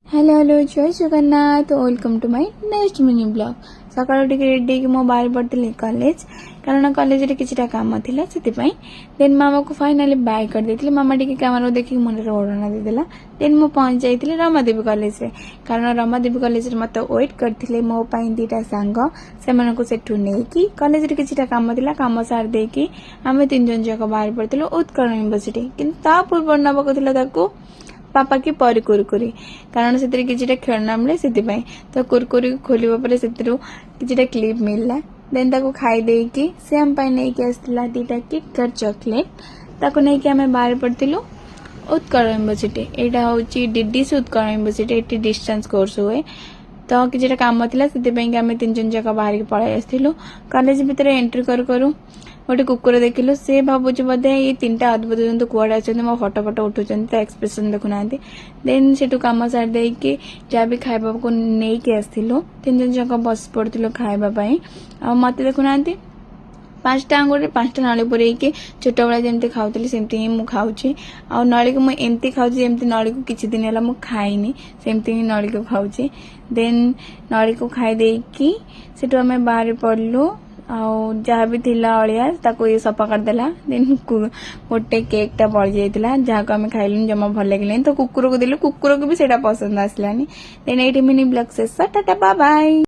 Hello hello जय Jagannath welcome to my next mini blog सकाळु टिके रेडी कि मो बाहर पड़ती कॉलेज कारण कॉलेज रे किछटा काम थिला सेति देन मामा को फाइनली बाय कर देथिले मामा टिके कैमरा देखि मन रे ओढना दे देला देन मो पहुंच जाइथिले रमादेवी कॉलेज रे कारण रमादेवी कॉलेज रे मते वेट करथिले मो पई दीटा सांग से मन को सेठु नै कि कॉलेज रे किछटा काम थिला काम सार दे कि हमें तीन जन जक बाहर पड़तिलो उत्कल यूनिवर्सिटी किंतु ता पूर्व नबक थिला ताको पापा की परी कुरकुरी कारण से किसी खेलना मिले से तो कुरकुरी खोलिबा परे से किसी क्लिप मिलला देन ताको खाई देकी से हम पाई नहीं के आसला दीटा किटकैट चॉकलेट ताको नहीं के हमें बाहर पड़तिलो उत्कल यूनिवर्सिटी एटा होची DDC Utkal university eighty distance course हुए तो किसी काम थिला से आम तीन जन जाक बाहर पळाई आसथिलु कॉलेज भितर एंट्री करू गोटे कुकुर देखिलु से भावुँ बोधे ये तीन टा अद्भुत जंतु कुआड़े आछन मो फटो फटो उठुचन एक्सप्रेशन देखुना देन सेठू काम सार देकी जहाँ भी खाइबा को नहीं के आसथिलु तीन जन जाक बस पड़थिलु खाइबा पई आ मते देखुना पांचटा आंगुरे पांचटा नली पुरे छोट बेला जमती खाऊली सेमती ही खाऊची आ नली को मुझे खाऊची जमती नली को किछि दिन है खाइनी सेमती ही नली को खाऊची देन नली को खाई देकी सेठू आम बाहर पड़लु जहाँ भी थिला अलिया ताको ये सफा करदेला देन गोटे केक टा पड़ जाइतिला जहाँ को आम खाइलु जमा भल लगे तो कुकुर को देलु कुकुर को भी सेटा पसंद आसलानी देन एठी मिनी ब्लॉग शेष टाटा बाय बाय।